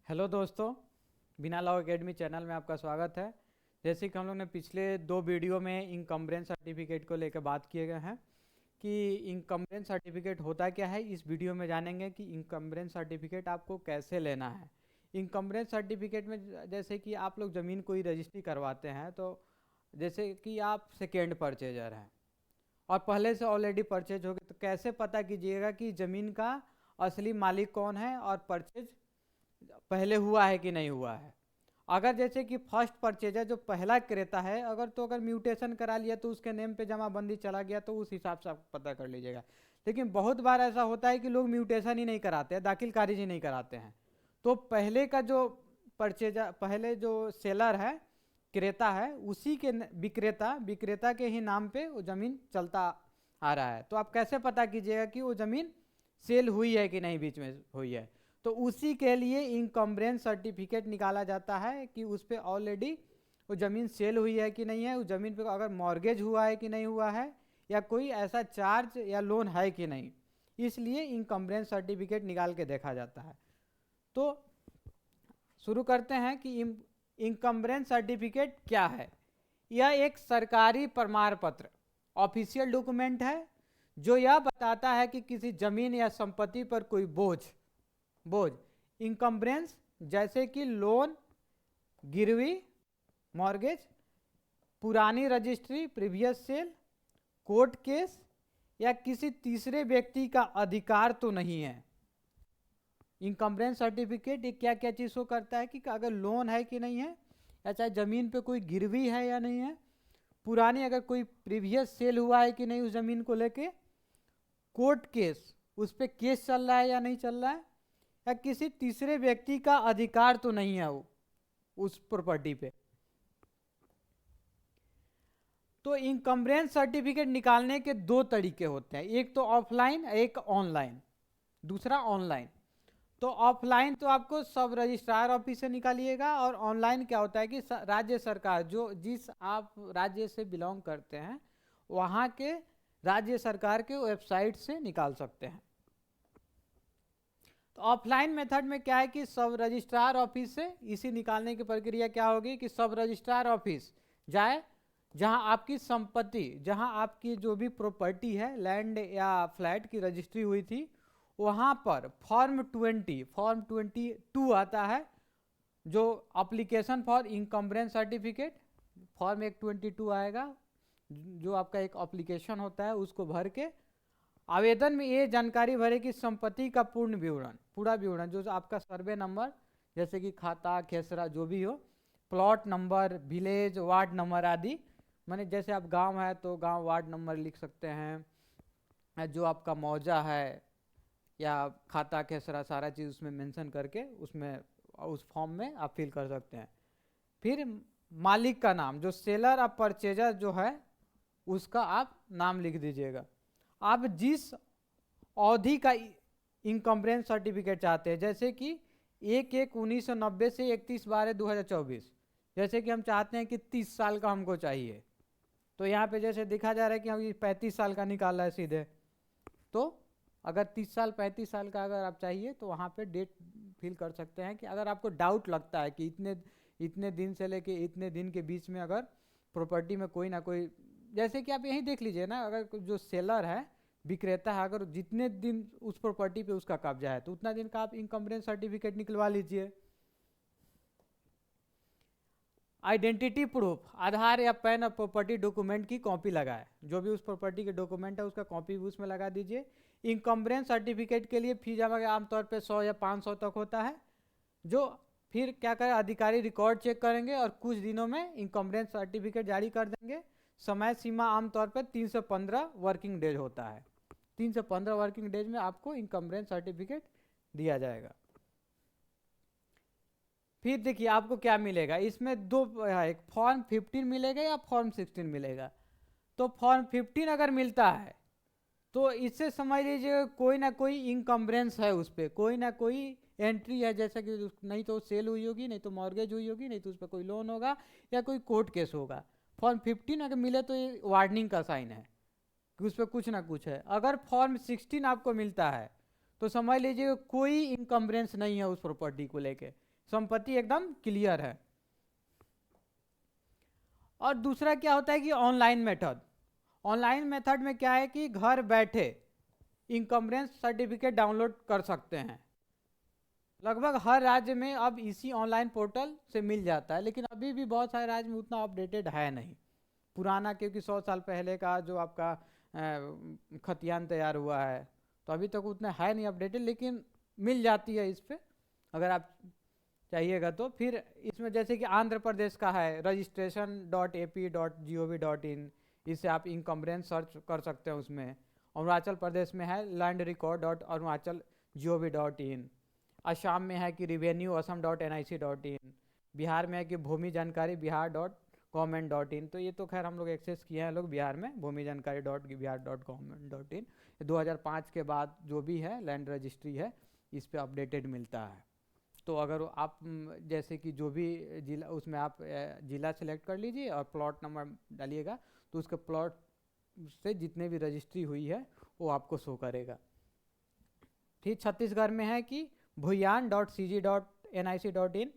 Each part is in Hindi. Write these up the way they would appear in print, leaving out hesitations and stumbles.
हेलो दोस्तों, बिना लॉ एकेडमी चैनल में आपका स्वागत है। जैसे कि हम लोग ने पिछले 2 वीडियो में इनकम्बरेंस सर्टिफिकेट को लेकर बात किए गए हैं कि इनकम्बरेंस सर्टिफिकेट होता क्या है। इस वीडियो में जानेंगे कि इनकम्बरेंस सर्टिफिकेट आपको कैसे लेना है। इनकम्बरेंस सर्टिफिकेट में जैसे कि आप लोग ज़मीन कोई रजिस्ट्री करवाते हैं, तो जैसे कि आप सेकेंड परचेजर हैं और पहले से ऑलरेडी परचेज हो गए, तो कैसे पता कीजिएगा कि ज़मीन का असली मालिक कौन है और परचेज पहले हुआ है कि नहीं हुआ है। अगर जैसे कि फर्स्ट परचेजर जो पहला क्रेता है, अगर म्यूटेशन करा लिया तो उसके नेम पे जमाबंदी चला गया, तो उस हिसाब से आप पता कर लीजिएगा। लेकिन बहुत बार ऐसा होता है कि लोग म्यूटेशन ही नहीं कराते हैं, दाखिल खारिज ही नहीं कराते हैं। तो पहले का जो परचेजर, पहले जो सेलर है, क्रेता है, उसी के विक्रेता के ही नाम पे वो ज़मीन चलता आ रहा है। तो आप कैसे पता कीजिएगा कि वो ज़मीन सेल हुई है कि नहीं, बीच में हुई है। तो उसी के लिए इनकम्बरेंस सर्टिफिकेट निकाला जाता है कि उस पर ऑलरेडी वो ज़मीन सेल हुई है कि नहीं है, उस ज़मीन पे अगर मॉर्गेज हुआ है कि नहीं हुआ है, या कोई ऐसा चार्ज या लोन है कि नहीं। इसलिए इनकम्बरेंस सर्टिफिकेट निकाल के देखा जाता है। तो शुरू करते हैं कि इनकम्बरेंस सर्टिफिकेट क्या है। यह एक सरकारी प्रमाण पत्र, ऑफिशियल डॉक्यूमेंट है, जो यह बताता है कि किसी जमीन या संपत्ति पर कोई बोझ इनकम्बरेंस, जैसे कि लोन, गिरवी, मॉर्गेज, पुरानी registry, previous sale, court case या किसी तीसरे व्यक्ति का अधिकार तो नहीं है। इनकम्बरेंस सर्टिफिकेट ये क्या क्या चीज़ को करता है कि अगर लोन है कि नहीं है, या चाहे ज़मीन पे कोई गिरवी है या नहीं है, पुरानी अगर कोई प्रीवियस सेल हुआ है कि नहीं उस ज़मीन को लेके, कोर्ट केस, उस पर केस चल रहा है या नहीं चल रहा है, या किसी तीसरे व्यक्ति का अधिकार तो नहीं है वो उस प्रॉपर्टी पे। तो इनकम्बरेंस सर्टिफिकेट निकालने के 2 तरीके होते हैं, एक तो ऑफलाइन, एक ऑनलाइन, दूसरा ऑनलाइन। तो ऑफलाइन तो आपको सब रजिस्ट्रार ऑफिस से निकालिएगा, और ऑनलाइन क्या होता है कि राज्य सरकार, जो जिस आप राज्य से बिलोंग करते हैं, वहाँ के राज्य सरकार के वेबसाइट से निकाल सकते हैं। तो ऑफलाइन मेथड में क्या है कि सब रजिस्ट्रार ऑफिस से इसी निकालने की प्रक्रिया क्या होगी कि सब रजिस्ट्रार ऑफिस जाए, जहां आपकी संपत्ति, जहां आपकी जो भी प्रॉपर्टी है, लैंड या फ्लैट की रजिस्ट्री हुई थी, वहां पर फॉर्म 22 आता है, जो application for encumbrance certificate, form 122 आएगा, जो आपका एक अप्लीकेशन होता है, उसको भर के आवेदन में ये जानकारी भरे कि संपत्ति का पूरा विवरण, जो आपका सर्वे नंबर, जैसे कि खाता, खेसरा, जो भी हो, plot number, village, ward number आदि, माने जैसे आप गांव है तो गांव वार्ड नंबर लिख सकते हैं, जो आपका मौजा है या खाता, खेसरा, सारा चीज़ उसमें मेंशन करके उसमें उस फॉर्म में आप फिल कर सकते हैं। फिर मालिक का नाम, जो सेलर और परचेजर जो है, उसका आप नाम लिख दीजिएगा। आप जिस अवधि का इनकम्बरेंस सर्टिफिकेट चाहते हैं, जैसे कि 1/1/1990 से 31/12/2024, जैसे कि हम चाहते हैं कि 30 साल का हमको चाहिए, तो यहाँ पे जैसे दिखा जा रहा है कि हम ये 35 साल का निकाला है सीधे। तो अगर 30 साल 35 साल का अगर आप चाहिए, तो वहाँ पे डेट फिल कर सकते हैं। कि अगर आपको डाउट लगता है कि इतने दिन से लेके इतने दिन के बीच में अगर प्रॉपर्टी में कोई ना कोई, जैसे कि आप यही देख लीजिए ना, अगर जो सेलर है, विक्रेता है, अगर जितने दिन उस प्रॉपर्टी पे उसका कब्जा है, तो उतना दिन का आप इनकम्बरेंस सर्टिफिकेट निकलवा लीजिए। आइडेंटिटी प्रूफ, आधार या पैन और प्रॉपर्टी डॉक्यूमेंट की कॉपी लगाए, जो भी उस प्रॉपर्टी के डॉक्यूमेंट है उसका कॉपी भी उसमें लगा दीजिए। इनकम्बरेंस सर्टिफिकेट के लिए फी जमा आमतौर पे 100 या 500 तक होता है, जो फिर क्या करें, अधिकारी रिकॉर्ड चेक करेंगे और कुछ दिनों में इनकम्बरेंस सर्टिफिकेट जारी कर देंगे। समय सीमा आमतौर पर 3 से 15 वर्किंग डेज होता है। 3 से 15 वर्किंग डेज में आपको इनकम्बरेंस सर्टिफिकेट दिया जाएगा। फिर देखिए आपको क्या मिलेगा, इसमें दो, एक फॉर्म 15 मिलेगा या फॉर्म 16 मिलेगा। तो फॉर्म 15 अगर मिलता है, तो इससे समझ लीजिए कोई ना कोई इनकम्बरेंस है उस पर, कोई ना कोई एंट्री है, जैसे कि नहीं तो सेल हुई होगी, नहीं तो मॉर्गेज हुई होगी, नहीं तो उस पर कोई लोन होगा या कोई कोर्ट केस होगा। फॉर्म 15 अगर मिले तो ये वार्निंग का साइन है कि उस पर कुछ ना कुछ है। अगर फॉर्म 16 आपको मिलता है, तो समझ लीजिए कोई इनकम्बरेंस नहीं है उस प्रॉपर्टी को लेके, संपत्ति एकदम क्लियर है। और दूसरा क्या होता है कि ऑनलाइन मेथड। ऑनलाइन मेथड में क्या है कि घर बैठे इनकम्बरेंस सर्टिफिकेट डाउनलोड कर सकते हैं। लगभग हर राज्य में अब इसी ऑनलाइन पोर्टल से मिल जाता है, लेकिन अभी भी बहुत सारे राज्य में उतना अपडेटेड है नहीं। पुराना क्योंकि 100 साल पहले का जो आपका खतियान तैयार हुआ है, तो अभी तक उतना है नहीं अपडेटेड, लेकिन मिल जाती है इस पर अगर आप चाहिएगा तो। फिर इसमें जैसे कि आंध्र प्रदेश का है registration.ap.gov.in, इससे आप इनकम्बरेंस सर्च कर सकते हैं उसमें। अरुणाचल प्रदेश में है landrecord.arunachal.gov.in। असम में है कि revenue assam.nic.in। बिहार में है कि भूमि जानकारी बिहार.gov.in। तो ये तो खैर हम लोग एक्सेस किए हैं लोग बिहार में, भूमि जानकारी .बिहार.gov.in। 2005 के बाद जो भी है लैंड रजिस्ट्री है इस पे अपडेटेड मिलता है। तो अगर आप जैसे कि जो भी जिला, उसमें आप जिला सेलेक्ट कर लीजिए और प्लॉट नंबर डालिएगा, तो उसके प्लॉट से जितने भी रजिस्ट्री हुई है वो आपको शो करेगा। ठीक, छत्तीसगढ़ में है कि भुयान.cg.nic.in।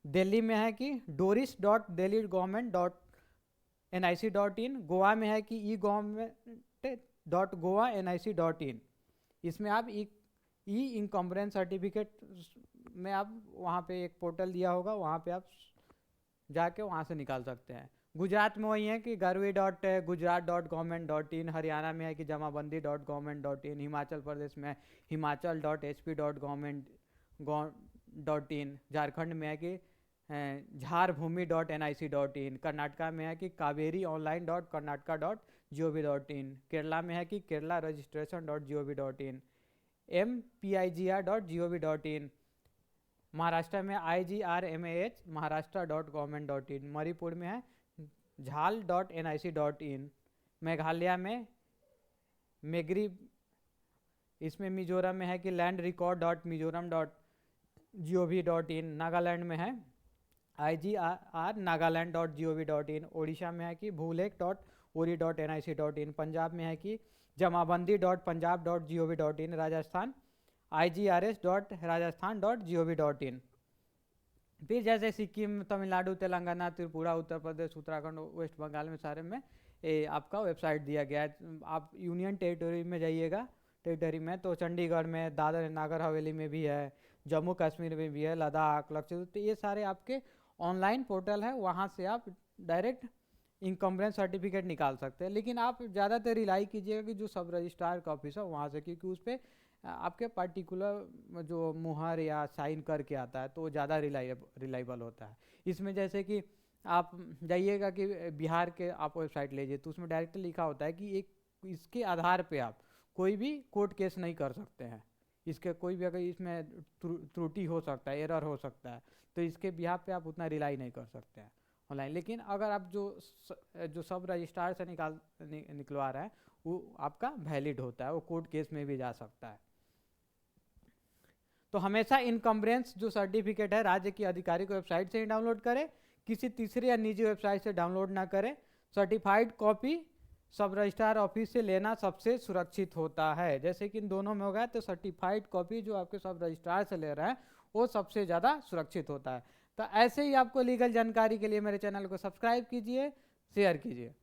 दिल्ली में है कि doris.delhi.government.nic.in। गोवा में है कि e-government.goa.nic.in। इसमें आप ई इनकम्बरेंस सर्टिफिकेट में आप वहाँ पे एक पोर्टल दिया होगा, वहाँ पे आप जाके वहाँ से निकाल सकते हैं। गुजरात में वही है कि garvi.gujarat.government.in। हरियाणा में है कि जमाबंदी.government.in। हिमाचल प्रदेश में himachal.hp.government.in। झारखंड में है कि झारभूमि.nic.in। कर्नाटका में है कि कावेरीonline.karnataka.gov.in। केरला में है कि केरला registration.gov.in। mpigr.gov.in। महाराष्ट्र में IGRMAH महाराष्ट्र.government.in। मणिपुर में है झाल.nic.in। मेघालय में मेग्री। इसमें मिजोरम में है कि landrecord.mizoram.gov.in। नागालैंड में है IGR nagaland.gov.in। उड़ीसा में है कि bhuleख.ori.nic.in। पंजाब में है कि जमाबंदी.पंजाब.gov.in। राजस्थान IGRS.rajasthan.gov.in। फिर जैसे सिक्किम, तमिलनाडु, तेलंगाना, त्रिपुरा, उत्तर प्रदेश, उत्तराखंड, वेस्ट बंगाल में सारे में आपका वेबसाइट दिया गया है। आप यूनियन टेरिटरी में जाइएगा, टेरिटरी में तो चंडीगढ़ में, दादर नागर हवेली में भी है, जम्मू कश्मीर में भी है, लद्दाख, लक्षद्वीप, तो ये सारे आपके ऑनलाइन पोर्टल है, वहाँ से आप डायरेक्ट इनकम्बरेंस सर्टिफिकेट निकाल सकते हैं। लेकिन आप ज़्यादातर रिलाई कीजिएगा कि जो सब रजिस्ट्रार का ऑफिस है वहाँ से, क्योंकि उस पर आपके पार्टिकुलर जो मुहर या साइन करके आता है तो वो ज़्यादा रिलायबल होता है। इसमें जैसे कि आप जाइएगा कि बिहार के आप वेबसाइट लीजिए, तो उसमें डायरेक्ट लिखा होता है कि एक इसके आधार पे आप कोई भी कोर्ट केस नहीं कर सकते हैं। इसके कोई भी अगर इसमें त्रुटि हो सकता है, एरर हो सकता है, तो इसके बिहार पे आप उतना रिलाई नहीं कर सकते हैं ऑनलाइन। लेकिन अगर आप जो सब रजिस्ट्रार से निकलवा रहे हैं वो आपका वैलिड होता है, वो कोर्ट केस में भी जा सकता है। तो हमेशा इनकम्बरेंस जो सर्टिफिकेट है राज्य की आधिकारिक वेबसाइट से ही डाउनलोड करें, किसी तीसरे या निजी वेबसाइट से डाउनलोड ना करें। सर्टिफाइड कॉपी सब रजिस्ट्रार ऑफिस से लेना सबसे सुरक्षित होता है। जैसे कि इन दोनों में होगा तो सर्टिफाइड कॉपी जो आपके सब रजिस्ट्रार से ले रहे हैं वो सबसे ज़्यादा सुरक्षित होता है। तो ऐसे ही आपको लीगल जानकारी के लिए मेरे चैनल को सब्सक्राइब कीजिए, शेयर कीजिए।